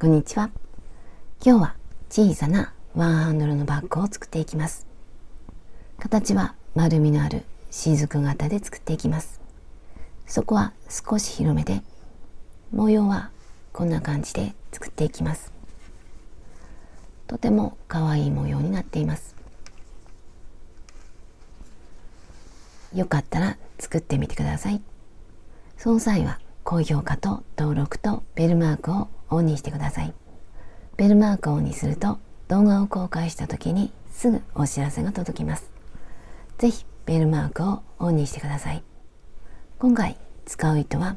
こんにちは。今日は小さなワンハンドルのバッグを作っていきます。形は丸みのある雫型で作っていきます。底は少し広めで、模様はこんな感じで作っていきます。とても可愛い模様になっています。よかったら作ってみてください。その際は高評価と登録とベルマークをオンにしてください。ベルマークをオンにすると動画を公開した時にすぐお知らせが届きます。ぜひベルマークをオンにしてください。今回使う糸は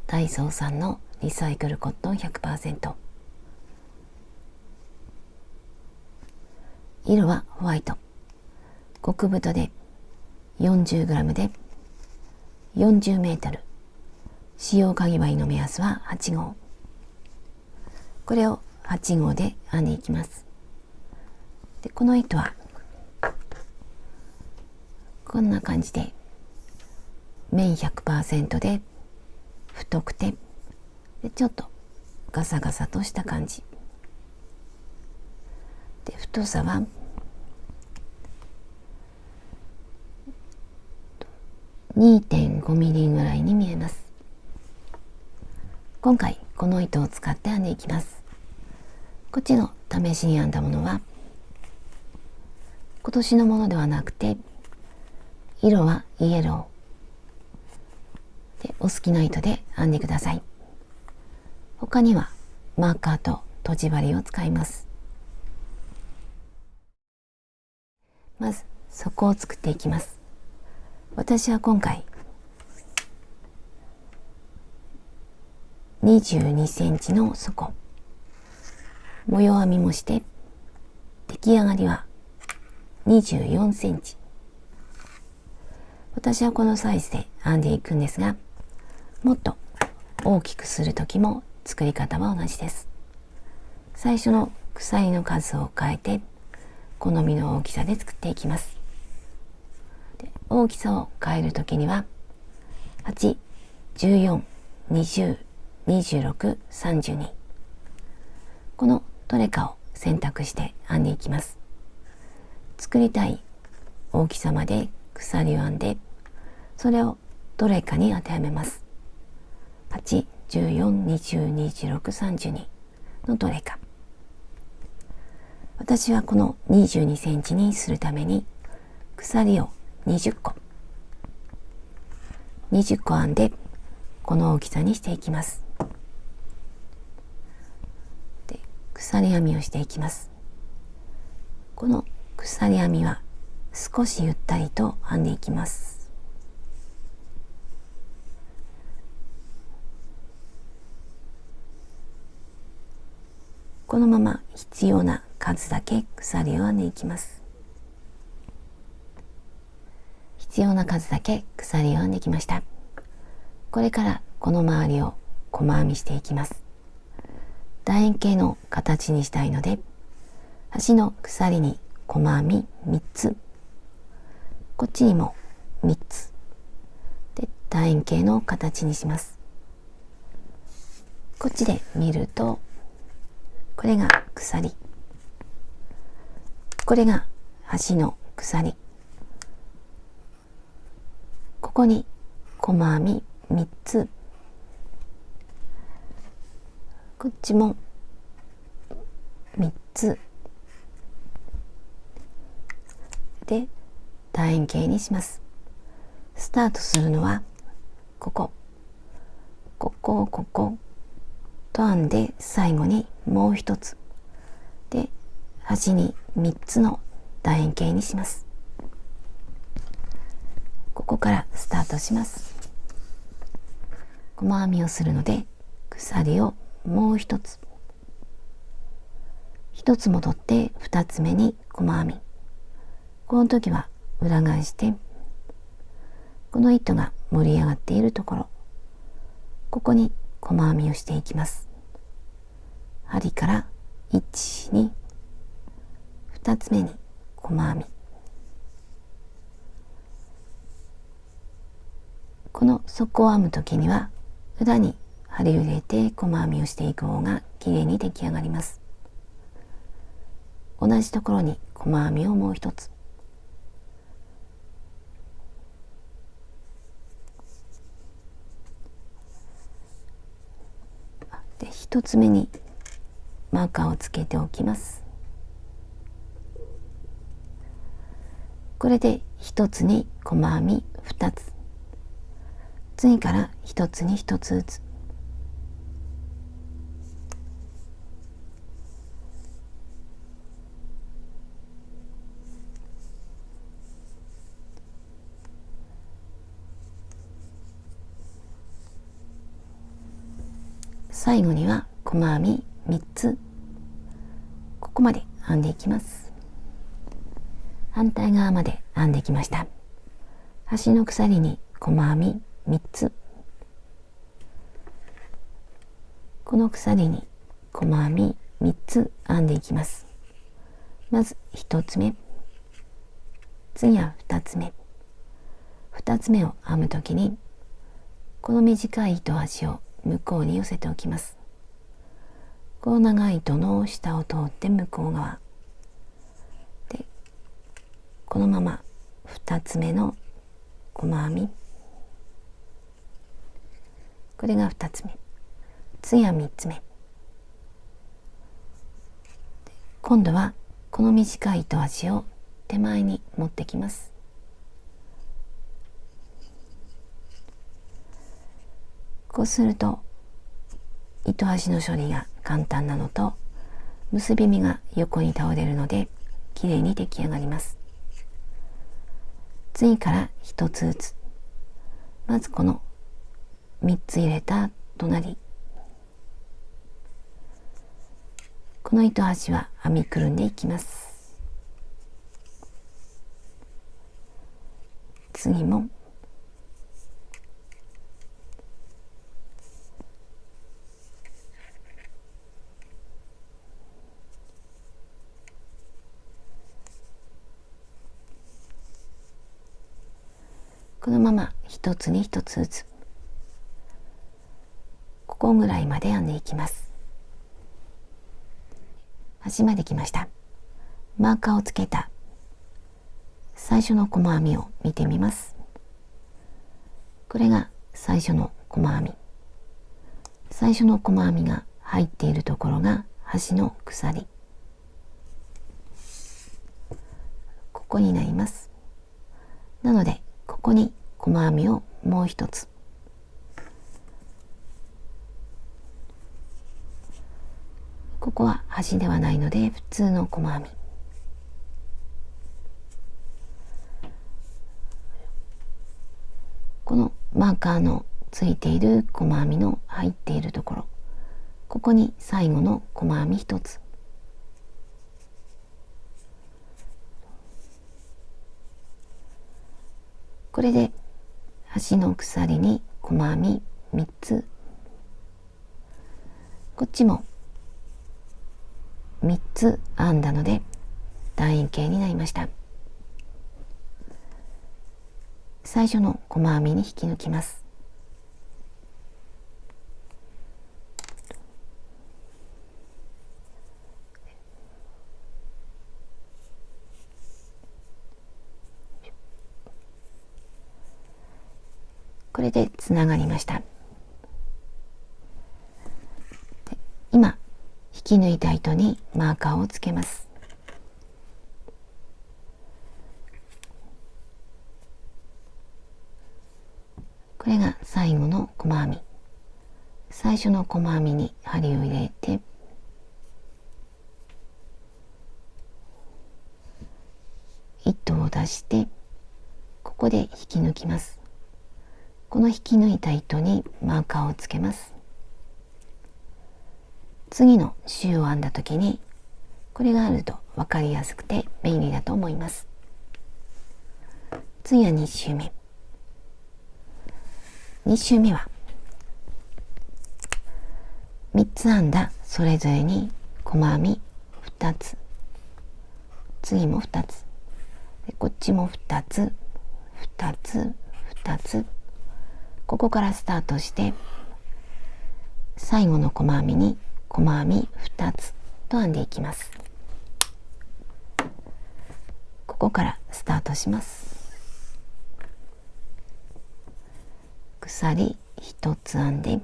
ダイソーさんのリサイクルコットン 100%。色はホワイト。極太で 40g で40メートル。使用かぎ針の目安は8号。これを8号で編んでいきます。でこの糸はこんな感じで綿 100% で太くてでちょっとガサガサとした感じで、太さは2.5 ミリぐらいに見えます。今回この糸を使って編んでいきます。こっちの試しに編んだものは今年のものではなくて、色はイエローでお好きな糸で編んでください。他にはマーカーととじ針を使います。まず底を作っていきます。私は今回22センチの底、模様編みもして出来上がりは24センチ。私はこのサイズで編んでいくんですが、もっと大きくする時も作り方は同じです。最初の鎖の数を変えて好みの大きさで作っていきます。で大きさを変える時には8、14、20、26、32、このどれかを選択して編んでいきます。作りたい大きさまで鎖を編んで、それをどれかに当てはめます。8、14、20、26、32のどれか。私はこの22センチにするために鎖を20個編んでこの大きさにしていきます。で鎖編みをしていきます。この鎖編みは少しゆったりと編んでいきます。このまま必要な数だけ鎖を編んでいきます。必要な数だけ鎖を編んできました。これからこの周りを細編みしていきます。楕円形の形にしたいので、端の鎖に細編み3つ、こっちにも3つで楕円形の形にします。こっちで見るとこれが鎖、これが端の鎖、ここに細編み3つ、こっちも3つで楕円形にします。スタートするのはここと編んで、最後にもう一つで端に3つの楕円形にします。ここからスタートします。細編みをするので鎖をもう一つ戻って2つ目に細編み。この時は裏返してこの糸が盛り上がっているところ、ここに細編みをしていきます。針から1、2、2つ目に細編み。この底を編む時には裏に針を入れて細編みをしていく方がきれいに出来上がります。同じところに細編みをもう一つ。で、一つ目にマーカーをつけておきます。これで一つに細編み2つ。次から一つに一つずつ。最後には細編み3つ。ここまで編んでいきます。反対側まで編んできました。端の鎖に細編み3つ。この鎖に細編み3つ編んでいきます。まず1つ目、次は2つ目。2つ目を編むときに、この短い糸端を向こうに寄せておきます。この長い糸の下を通って向こう側で、このまま2つ目の細編み、これが2つ目、次は3つ目。今度はこの短い糸端を手前に持ってきます。こうすると糸端の処理が簡単なのと、結び目が横に倒れるのできれいに出来上がります。次から一つずつ。まずこの3つ入れた隣、この糸端は編みくるんでいきます。次もこのまま一つに一つずつ、ここぐらいまで編んでいきます。端まで来ました。マーカーをつけた最初の細編みを見てみます。これが最初の細編み。最初の細編みが入っているところが端の鎖。ここになります。なのでここに細編みをもう一つ。ここは端ではないので普通の細編み。このマーカーのついている細編みの入っているところ、ここに最後の細編み一つ。これで端の鎖に細編み3つ。こっちも3つ編んだので楕円形になりました。最初の細編みに引き抜きます。これでつながりました。今引き抜いた糸にマーカーをつけます。これが最後の細編み。最初の細編みに針を入れて、糸を出してここで引き抜きます。この引き抜いた糸にマーカーをつけます。次の周を編んだ時にこれがあると分かりやすくて便利だと思います。次は2周目。2周目は3つ編んだそれぞれに細編み2つ、次も2つで、こっちも2つ2つ2つ、ここからスタートして最後の細編みに細編み2つと編んでいきます。ここからスタートします。鎖1つ編んで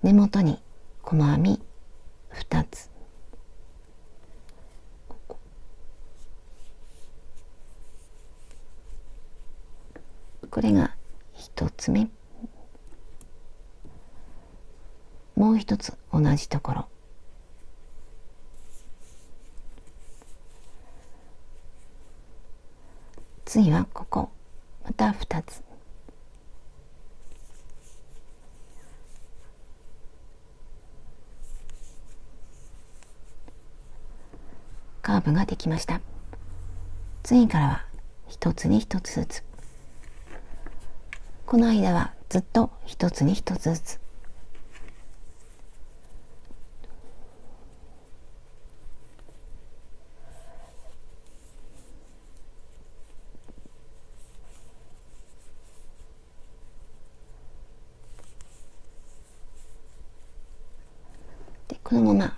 根元に細編み2つ、これが1つ目。もう一つ同じところ、次はここまた2つ、カーブができました。次からは1つに1つずつ、この間はずっと1つに1つずつ、でこのまま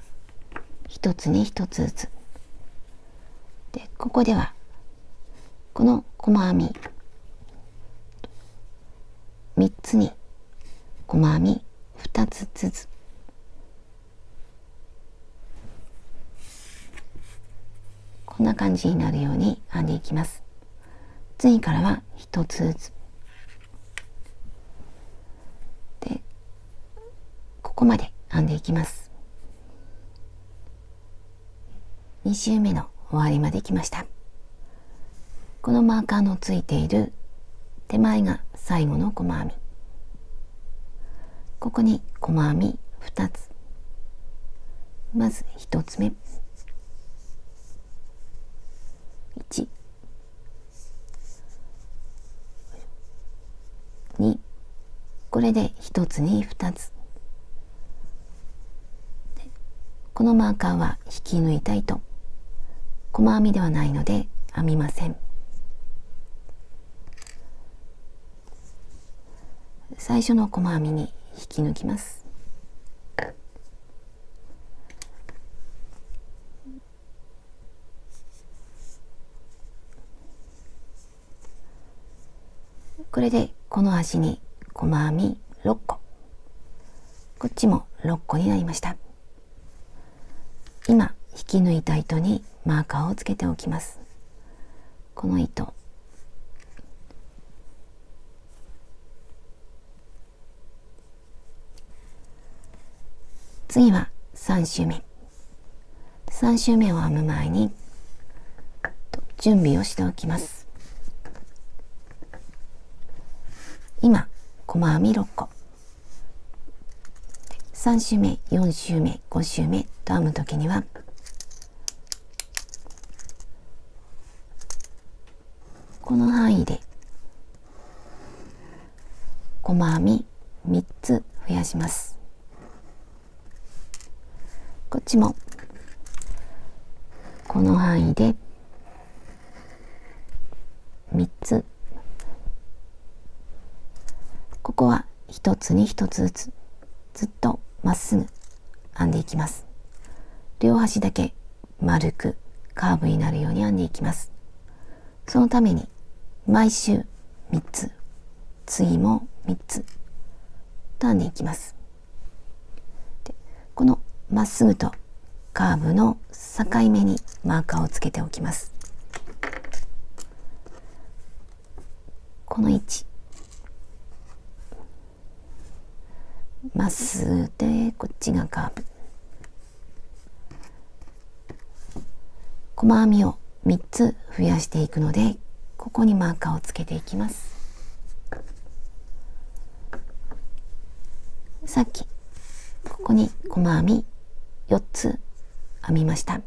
1つに1つずつで、ここではこの細編み3つに細編み2つずつ、こんな感じになるように編んでいきます。次からは1つずつで、ここまで編んでいきます。2周目の終わりまで来ました。このマーカーのついている手前が最後の細編み、ここに細編み2つ、まず1つ目1、2、これで1つに2つ、このマーカーは引き抜いた糸、細編みではないので編みません。最初の細編みに引き抜きます。これでこの端に細編み6個、こっちも6個になりました。今引き抜いた糸にマーカーをつけておきます。この糸、次は3周目。3周目を編む前に準備をしておきます。今細編み6個、3周目、4周目、5周目と編むときにはこの範囲で細編み3つ増やします。こっちもこの範囲で3つ、ここは1つに1つずつずっとまっすぐ編んでいきます。両端だけ丸くカーブになるように編んでいきます。そのために毎週3つ、次も3つと編んでいきます。でこのまっすぐとカーブの境目にマーカーをつけておきます。この位置、まっすぐでこっちがカーブ、細編みを3つ増やしていくので、ここにマーカーをつけていきます。さっきここに細編み4つ編みました。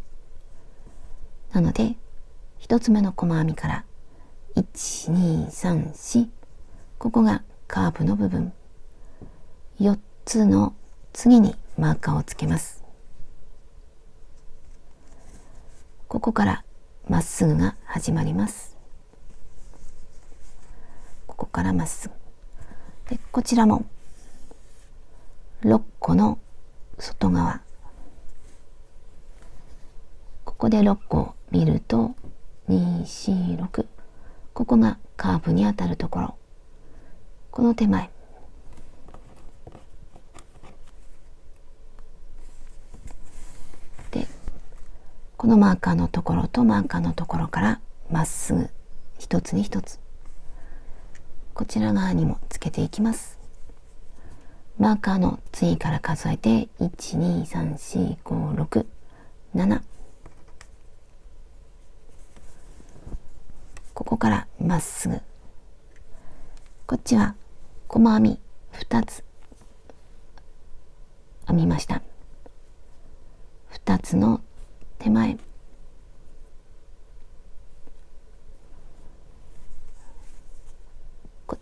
なので1つ目の細編みから1、2、3、4、ここがカーブの部分、4つの次にマーカーをつけます。ここからまっすぐが始まります。ここからまっすぐで、こちらも6個の外側、ここで6個を見ると2、4、6、ここがカーブに当たるところ、この手前で、このマーカーのところとマーカーのところからまっすぐ一つに一つ、こちら側にもつけていきます。マーカーの次から数えて1、2、3、4、5、6、7、ここからまっすぐ、こっちは細編み2つ編みました。2つの手前、こ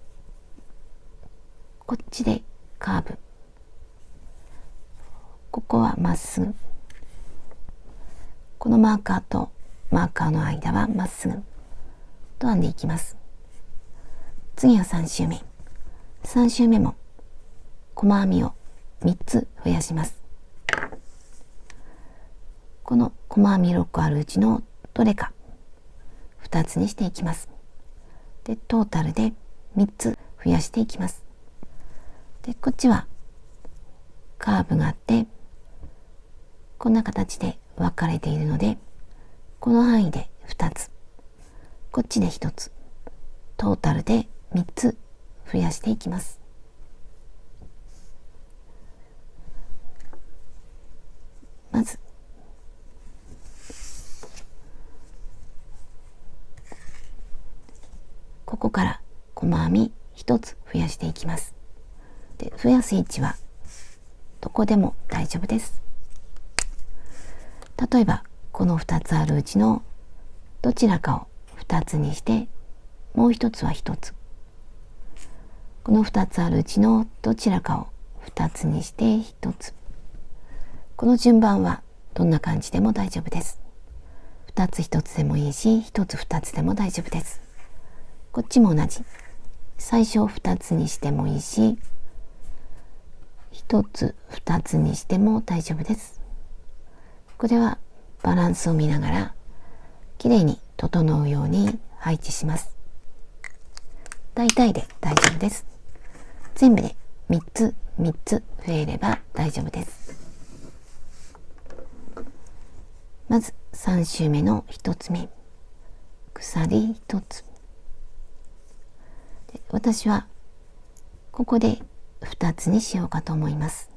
っちでカーブ、ここはまっすぐ、このマーカーとマーカーの間はまっすぐと編んでいきます。次は3周目。3周目も細編みを3つ増やします。この細編み6個あるうちのどれか2つにしていきます。で、トータルで3つ増やしていきます。で、こっちはカーブがあってこんな形で分かれているので、この範囲で2つ、こっちで1つ、トータルで3つ増やしていきます。まずここから細編み1つ増やしていきます。で、増やす位置はどこでも大丈夫です。例えばこの2つあるうちのどちらかを2つにしてもう1つは1つ、この2つあるうちのどちらかを2つにして1つ、この順番はどんな感じでも大丈夫です。2つ1つでもいいし、1つ2つでも大丈夫です。こっちも同じ、最初2つにしてもいいし、1つ2つにしても大丈夫です。これはバランスを見ながらきれいに整うように配置します。大体で大丈夫です。全部で3つ増えれば大丈夫です。まず3周目の1つ目、鎖1つ。私はここで2つにしようかと思います。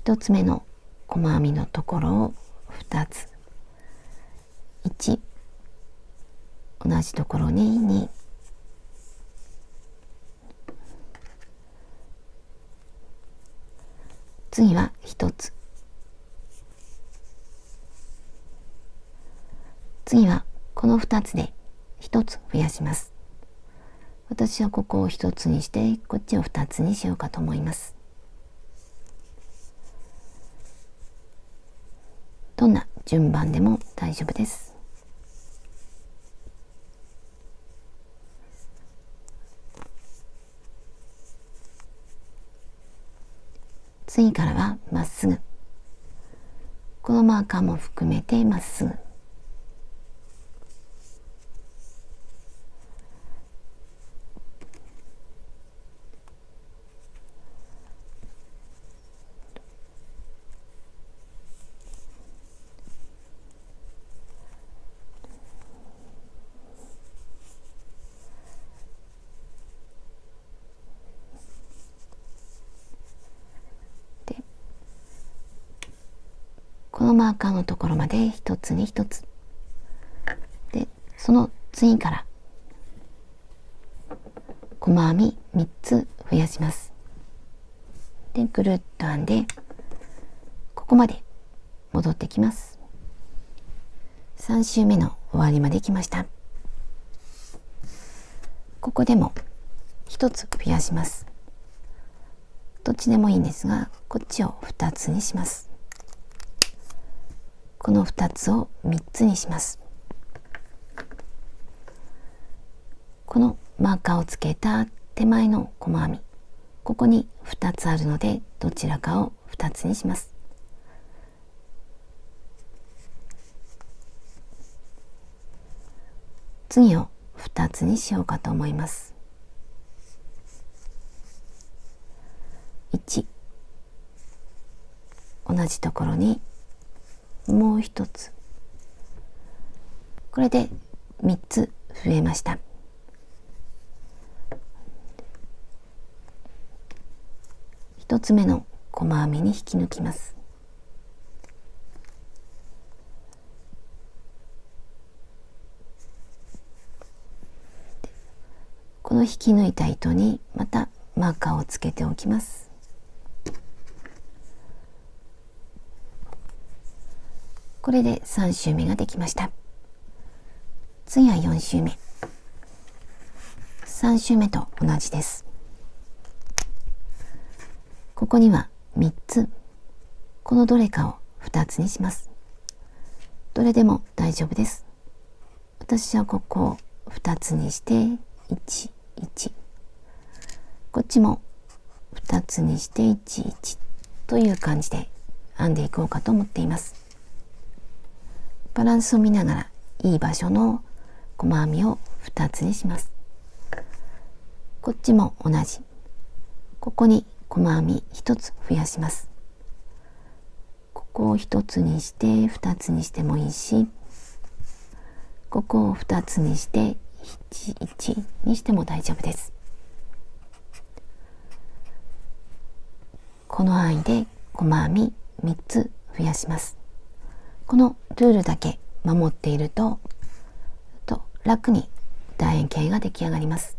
1つ目の細編みのところを2つ、1、同じところに2、次は1つ、次はこの2つで1つ増やします。私はここを1つにしてこっちを2つにしようかと思います。どんな順番でも大丈夫です。次からはまっすぐ、このマーカーも含めてまっすぐ、このマーカーのところまで1つに1つで、その次から細編み3つ増やします。で、ぐるっと編んでここまで戻ってきます。3周目の終わりまで来ました。ここでも1つ増やします。どっちでもいいんですが、こっちを2つにします。この2つを3つにします。このマーカーをつけた手前の細編み、ここに2つあるのでどちらかを2つにします。次を2つにしようかと思います。1、同じところにもう1つ、これで3つ増えました。1つ目の細編みに引き抜きます。この引き抜いた糸にまたマーカーをつけておきます。これで3周目ができました。次は4周目。3周目と同じです。ここには3つ、このどれかを2つにします。どれでも大丈夫です。私はここを2つにして1、1、こっちも2つにして1、1という感じで編んでいこうかと思っています。バランスを見ながらいい場所の細編みを2つにします。こっちも同じ。ここに細編み1つ増やします。ここを1つにして2つにしてもいいし、ここを2つにして1、1にしても大丈夫です。この範囲で細編み3つ増やします。このルールだけ守っていると楽に楕円形が出来上がります。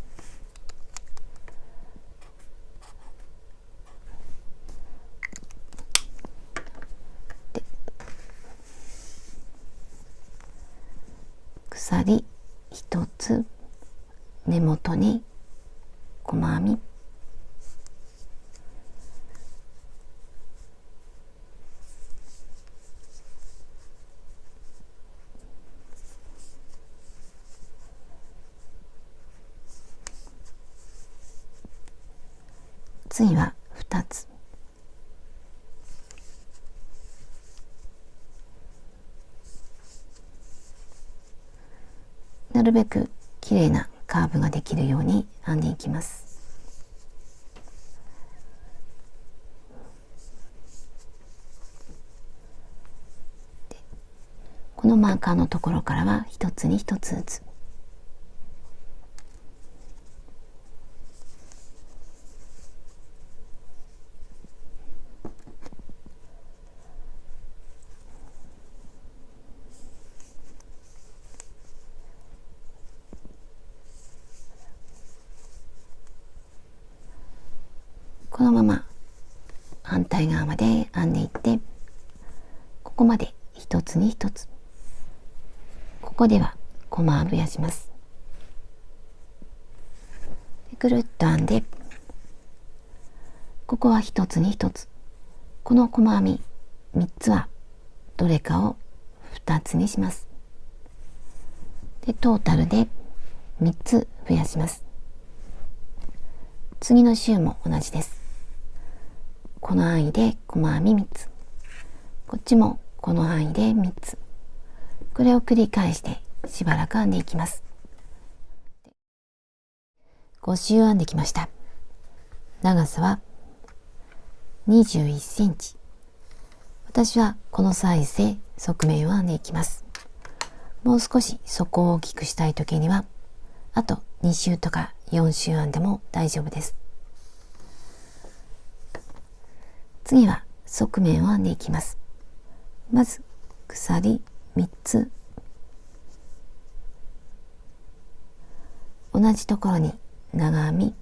鎖1つ、根元に細編み、次は2つ、なるべく綺麗なカーブができるように編んでいきます。このマーカーのところからは1つに1つずつ、このまま反対側まで編んでいって、ここまで1つに1つ、ここでは細編み増やします。ぐるっと編んで、ここは1つに1つ、この細編み3つはどれかを2つにします。でトータルで3つ増やします。次の周も同じです。この範囲で細編み3つ、こっちもこの範囲で3つ、これを繰り返してしばらく編んでいきます。5周編んできました。長さは21センチ。私はこのサイズで側面を編んでいきます。もう少し底を大きくしたいときには、あと2周とか4周編んでも大丈夫です。次は側面を編んでいきます。まず鎖3つ、同じところに長編み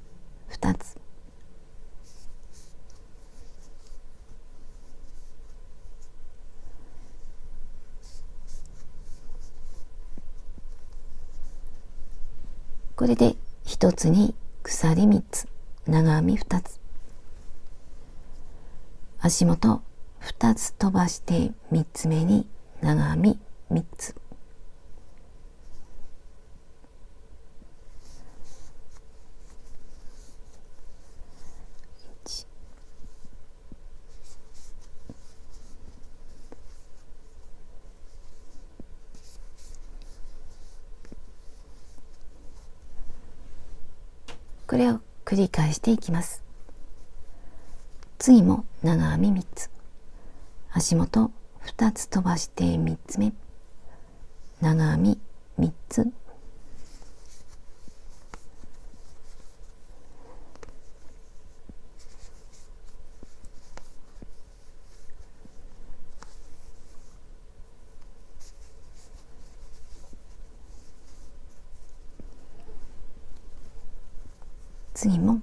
2つ、これで1つに鎖3つ、長編み2つ、足元2つ飛ばして3つ目に長編み3つ、これを繰り返していきます。次も長編み3つ、足元2つ飛ばして3つ目、長編み3つ、次も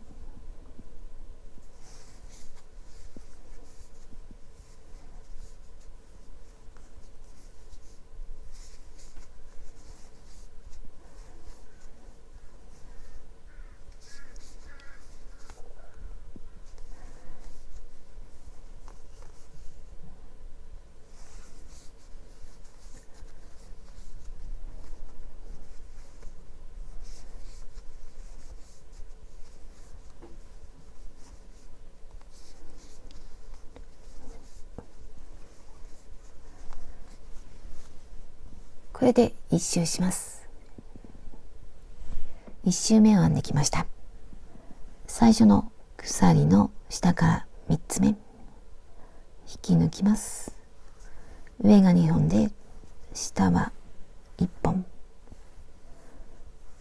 これで1周します。1周目を編んできました。最初の鎖の下から3つ目引き抜きます。上が2本で下は1本、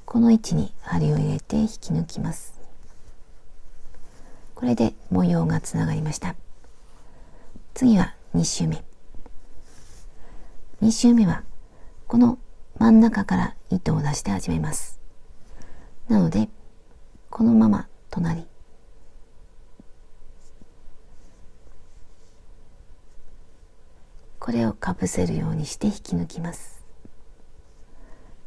この位置に針を入れて引き抜きます。これで模様がつながりました。次は2周目。2周目はこの真ん中から糸を出して始めます。なのでこのまま隣、これをかぶせるようにして引き抜きます。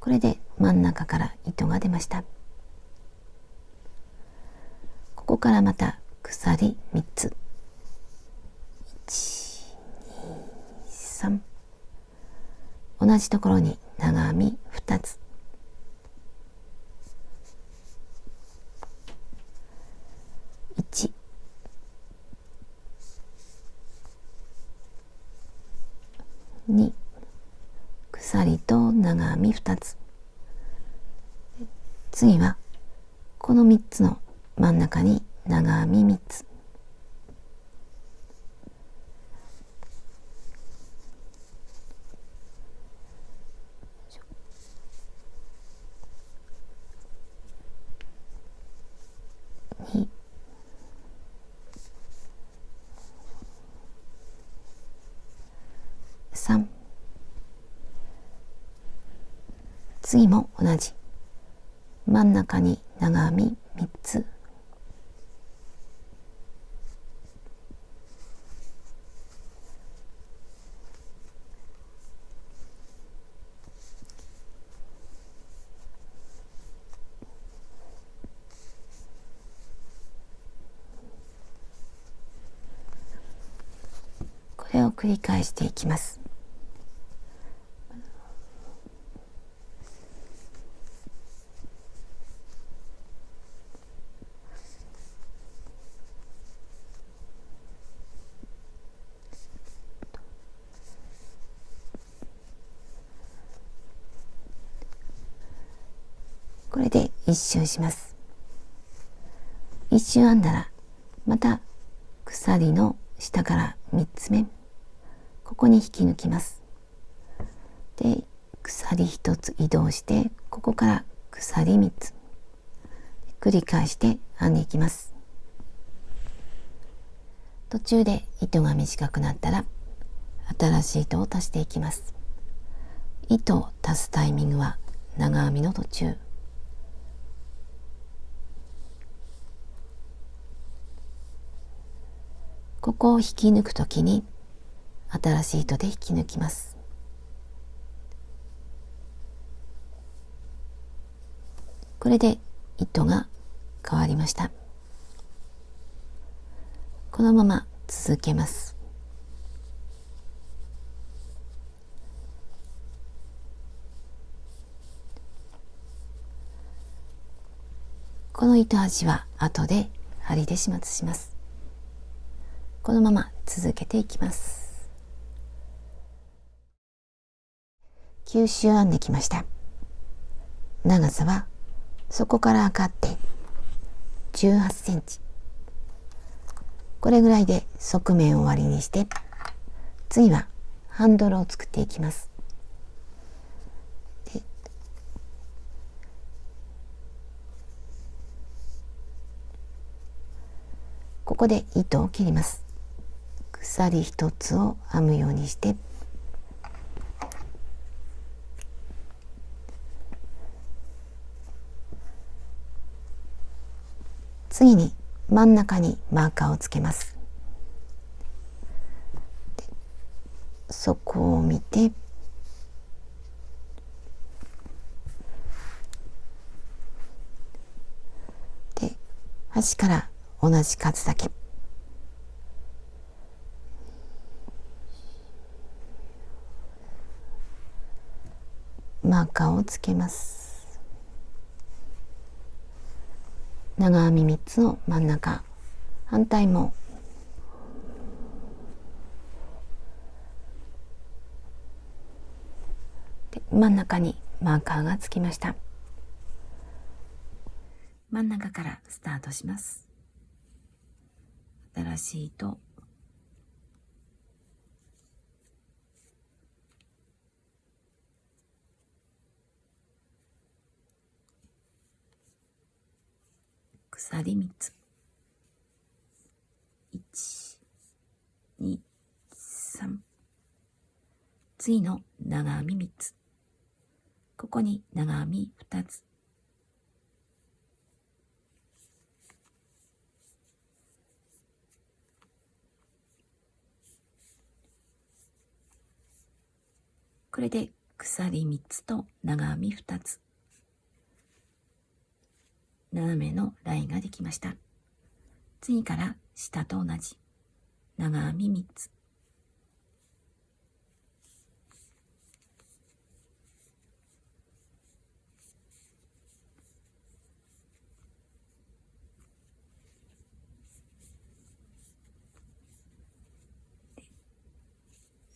これで真ん中から糸が出ました。ここからまた鎖3つ、1、2、3、同じところに長編み2つ、1、2、鎖と長編み2つ、次はこの3つの真ん中に長編み3つ、2、3、次も同じ真ん中に長編み3つ、これを繰り返していきます。これで1周します。1周編んだらまた鎖の下から3つ目、ここに引き抜きます。で鎖1つ移動してここから鎖3つ繰り返して編んでいきます。途中で糸が短くなったら新しい糸を足していきます。糸を足すタイミングは長編みの途中、ここを引き抜くときに新しい糸で引き抜きます。これで糸が変わりました。このまま続けます。この糸端は後で針で始末します。このまま続けていきます。9周編んできました。長さはそこから測って18センチ。これぐらいで側面を終わりにして、次はハンドルを作っていきます。ここで糸を切ります。鎖一つを編むようにして、次に真ん中にマーカーをつけます。そこを見て、で端から同じ数だけマーカーをつけます。長編み3つの真ん中、反対もで真ん中にマーカーがつきました。真ん中からスタートします。新しい糸、鎖3つ、1、2、3、次の長編み3つ、ここに長編み2つ、これで鎖3つと長編み2つ、斜めのラインができました。次から下と同じ長編み3つ、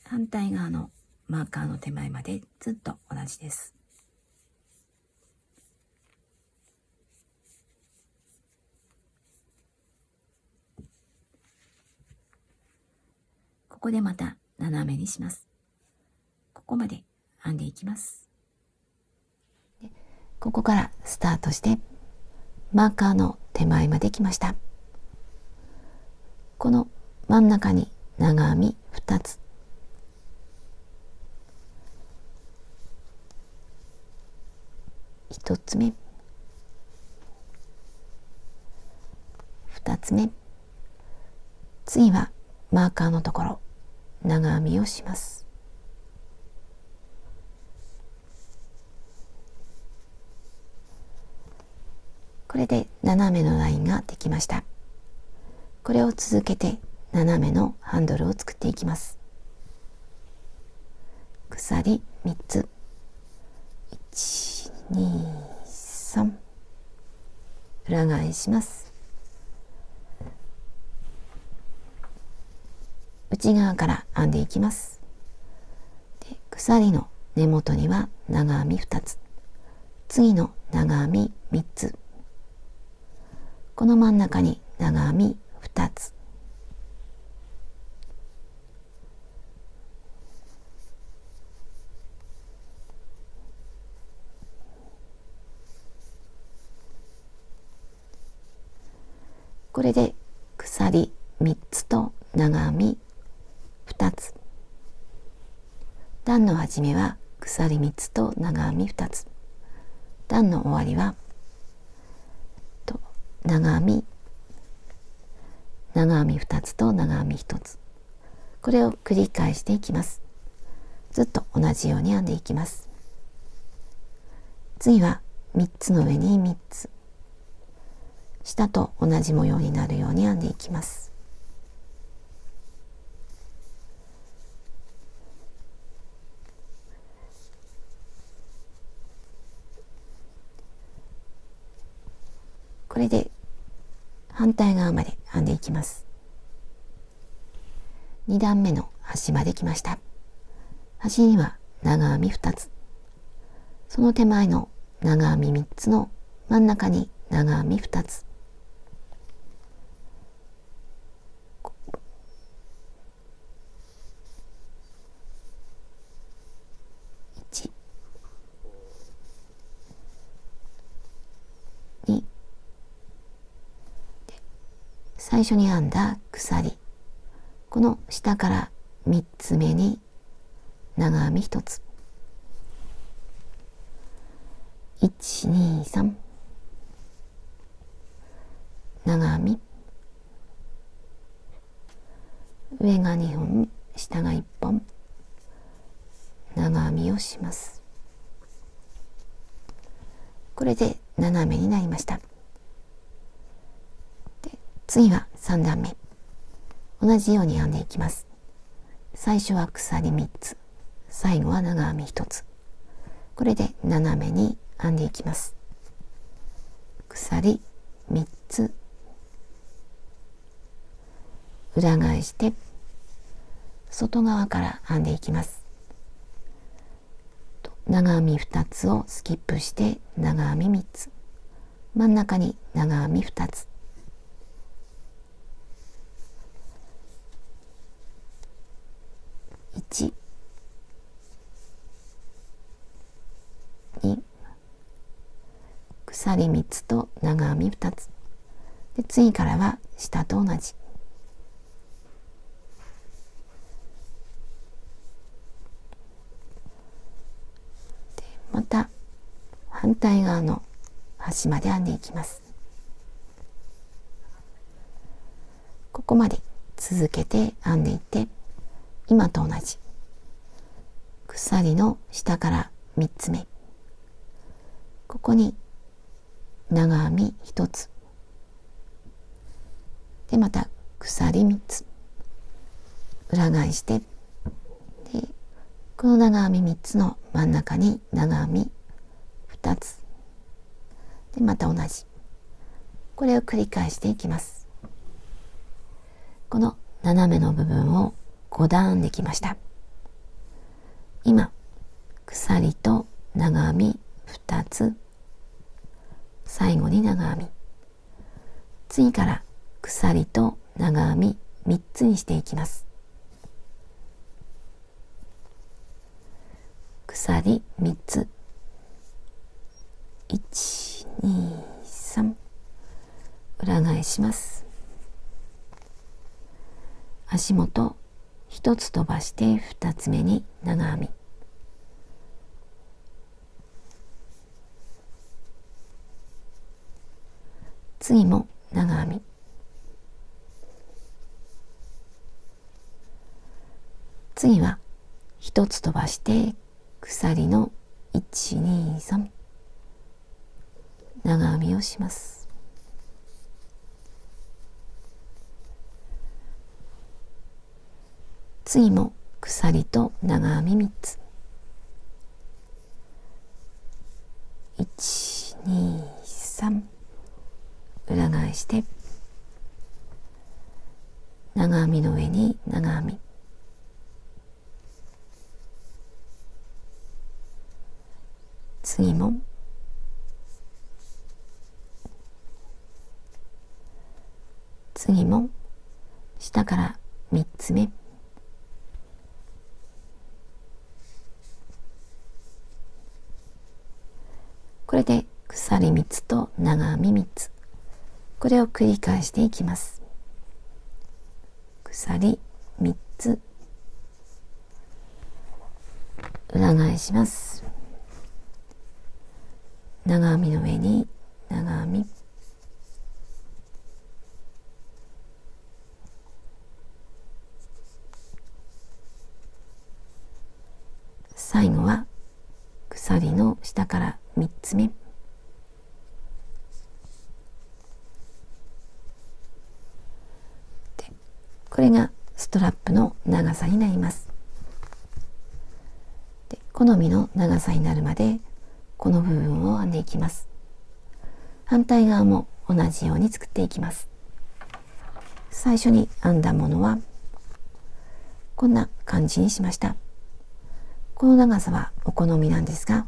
反対側のマーカーの手前までずっと同じです。ここでまた斜めにします。ここまで編んでいきます。ここからスタートしてマーカーの手前まで来ました。この真ん中に長編み2つ、1つ目、2つ目、次はマーカーのところ長編みをします。これで斜めのラインができました。これを続けて斜めのハンドルを作っていきます。鎖3つ、1、2、3、裏返します。内側から編んでいきます。で鎖の根元には長編み2つ、次の長編み3つ、この真ん中に長編み2つ、これで鎖3つと長編み2つ、段の始めは鎖3つと長編み2つ、段の終わりは長編み2つと長編み1つ、これを繰り返していきます。ずっと同じように編んでいきます。次は3つの上に3つ、下と同じ模様になるように編んでいきます。これで反対側まで編んでいきます。2段目の端まで来ました。端には長編み2つ、その手前の長編み3つの真ん中に長編み2つ、最初に編んだ鎖、この下から3つ目に長編み1つ、1、2、3、長編み、上が2本、下が1本、長編みをします。これで斜めになりました。で、次は3段目、同じように編んでいきます。最初は鎖3つ、最後は長編み1つ、これで斜めに編んでいきます。鎖3つ、裏返して外側から編んでいきます。長編み2つをスキップして長編み3つ、真ん中に長編み2つ、1、2、鎖3つと長編み2つで、次からは下と同じ、また反対側の端まで編んでいきます。ここまで続けて編んでいって、今と同じ鎖の下から3つ目、ここに長編み1つで、また鎖3つ、裏返して、でこの長編み3つの真ん中に長編み2つで、また同じ、これを繰り返していきます。この斜めの部分を5段編んできました。今鎖と長編み2つ、最後に長編み、次から鎖と長編み3つにしていきます。鎖3つ、1、2、3、裏返します。足元1つ飛ばして2つ目に長編み、次も長編み、次は1つ飛ばして鎖の1、2、3、長編みをします。次も鎖と長編み3つ、1、2、3、裏返して長編みの上に長編み、次も次も下から3つ目、これで鎖3つと長編み3つ、これを繰り返していきます。鎖3つ、裏返します。長編みの上に長編み、最後は鎖の下から3つ目、これがストラップの長さになります。で、好みの長さになるまでこの部分を編んでいきます。反対側も同じように作っていきます。最初に編んだものはこんな感じにしました。この長さはお好みなんですが、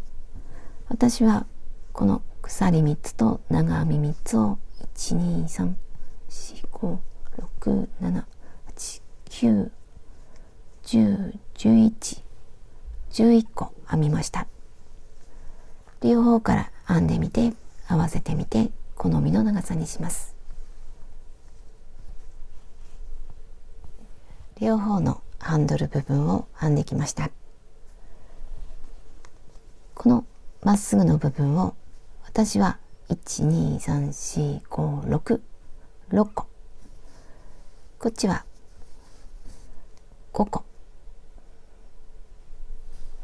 私はこの鎖3つと長編み3つを1、2、3、4、5、6、7、8、9、10、11、11個編みました。両方から編んでみて、合わせてみて、好みの長さにします。両方のハンドル部分を編んできました。このまっすぐの部分を私は1234566個、こっちは5個、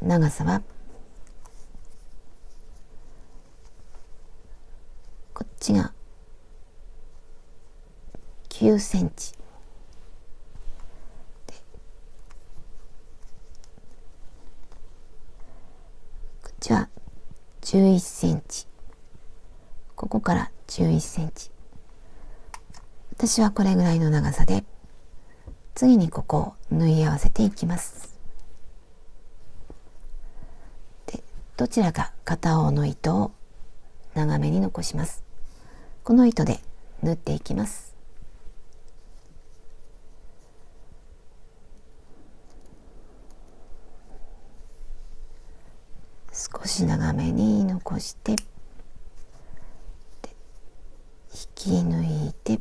長さはこっちが9センチで、こっちは11センチ、ここから11センチ、私はこれぐらいの長さで、次にここを縫い合わせていきます。で、どちらか片方の糸を長めに残します。この糸で縫っていきます。少し長めに残して、引き抜いて、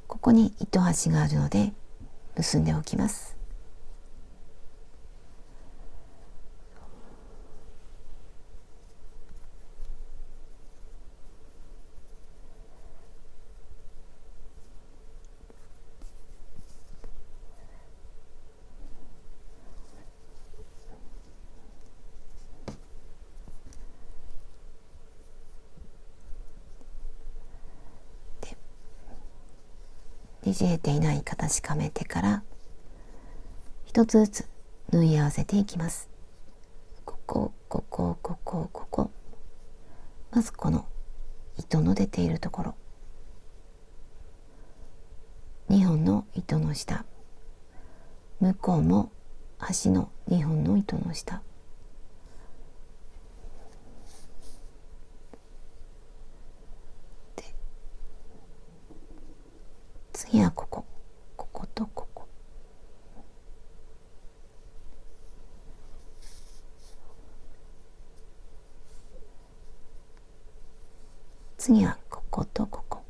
ここに糸端があるので結んでおきます。ねじれていないか確かめてから一つずつ縫い合わせていきます。ここ、ここ、ここ、ここ、まずこの糸の出ているところ、2本の糸の下、向こうも端の2本の糸の下、で次はここ、こことここ、次はこことここ、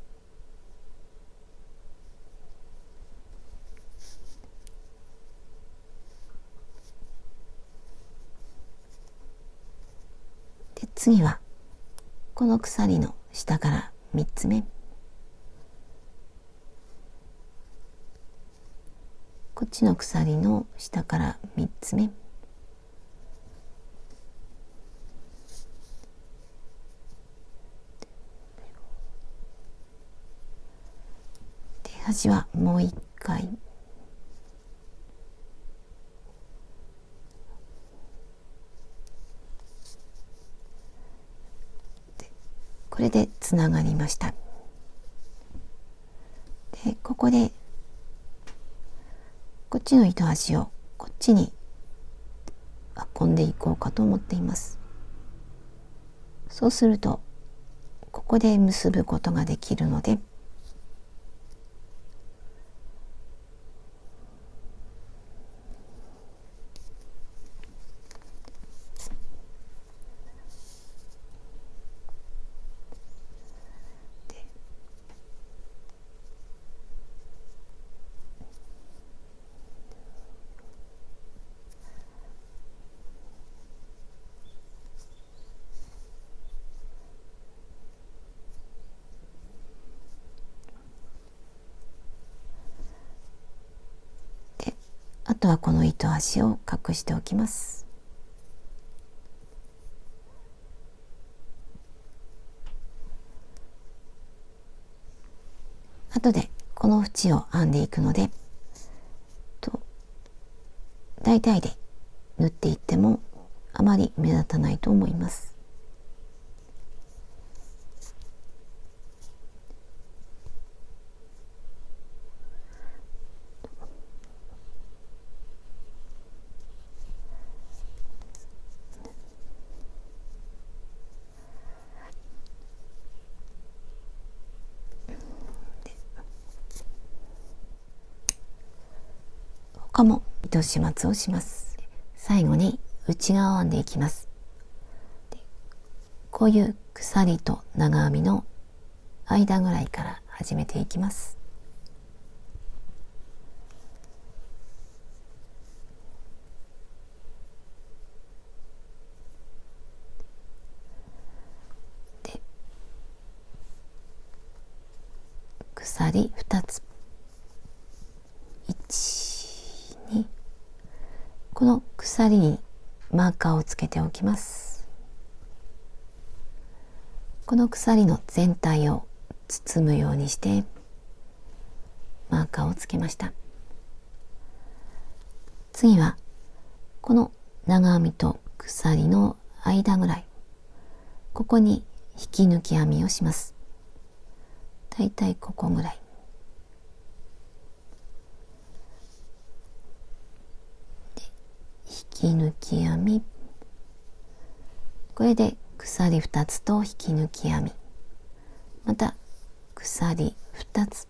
で次はこの鎖の下から3つ目、こっちの鎖の下から3つ目、で端はもう1回、これでつながりました。でここでこっちの糸端をこっちに運んでいこうかと思っています。そうするとここで結ぶことができるので、あとはこの糸端を隠しておきます。後でこの縁を編んでいくので、大体で縫っていってもあまり目立たないと思います。他も糸始末をします。最後内側を編んでいきます。こういう鎖と長編みの間ぐらいから始めていきます。で、鎖2つ、1、2、この鎖にマーカーをつけておきます。この鎖の全体を包むようにしてマーカーをつけました。次はこの長編みと鎖の間ぐらい、ここに引き抜き編みをします。だいたいここぐらいで引き抜き編み、これで鎖2つと引き抜き編み、また鎖2つ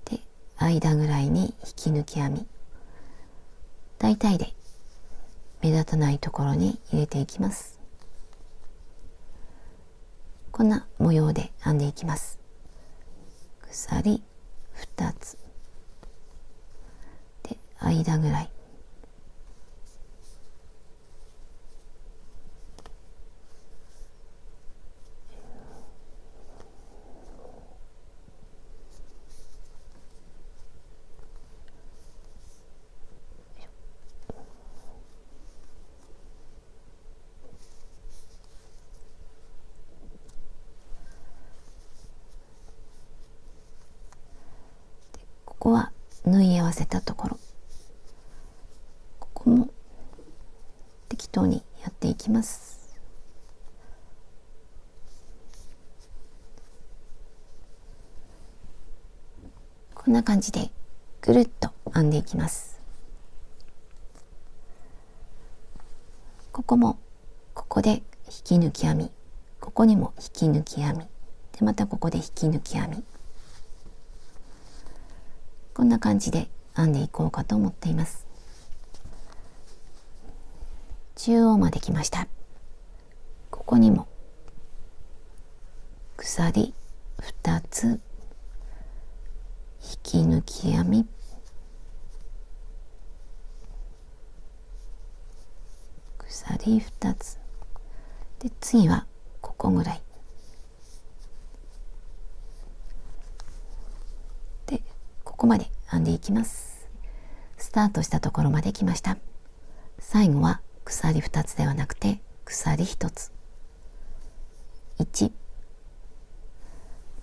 で間ぐらいに引き抜き編み、大体で目立たないところに入れていきます。こんな模様で編んでいきます。鎖2つで間ぐらい、ここは縫い合わせたところ、ここも適当にやっていきます。こんな感じでぐるっと編んでいきます。ここもここで引き抜き編み、ここにも引き抜き編みで、またここで引き抜き編み、こんな感じで編んでいこうかと思っています。中央まで来ました。ここにも鎖2つ、引き抜き編み、鎖2つで、次はここぐらいで、ここまで編んでいきます。スタートしたところまで来ました。最後は鎖2つではなくて鎖1つ、1、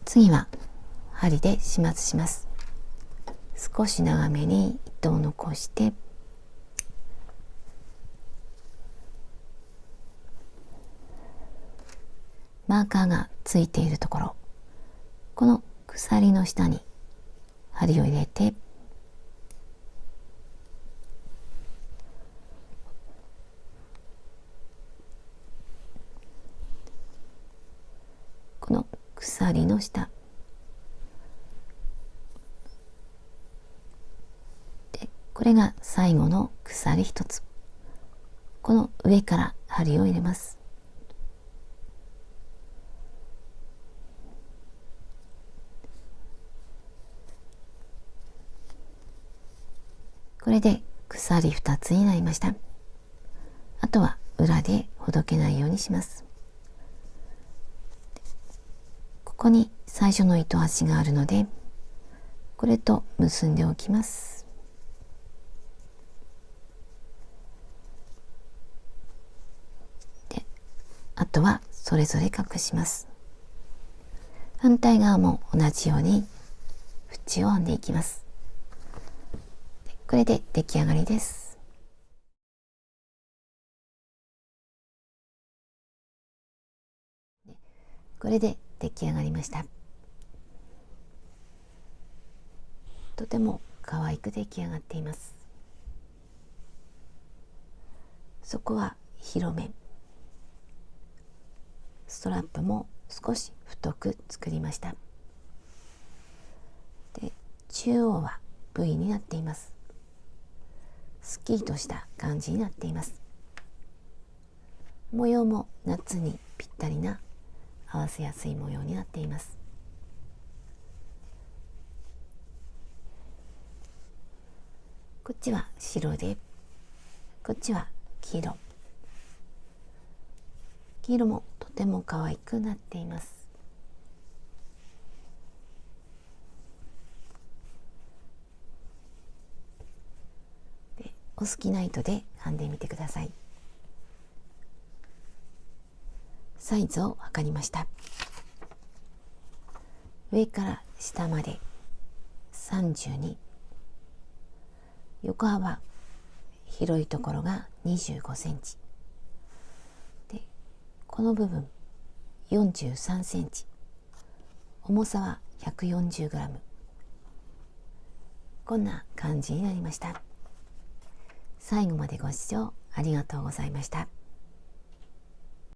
次は針で始末します。少し長めに糸を残して、マーカーがついているところ、この鎖の下に針を入れて、この鎖の下で、これが最後の鎖1つ、この上から針を入れます。これで鎖2つになりました。あとは裏でほどけないようにします。ここに最初の糸端があるので、これと結んでおきます。で、あとはそれぞれ隠します。反対側も同じように縁を編んでいきます。これで出来上がりです。これで出来上がりました。とても可愛く出来上がっています。底は広め、ストラップも少し太く作りました。で、中央は V になっています。これで出来上がりです。 V になっています。すっきりとした感じになっています。模様も夏にぴったりな合わせやすい模様になっています。こっちは白で、こっちは黄色。黄色もとても可愛くなっています。で、お好きな糸で編んでみてください。サイズを測りました。上から下まで32、横幅広いところが25センチで、この部分43センチ、重さは140グラム。こんな感じになりました。最後までご視聴ありがとうございました。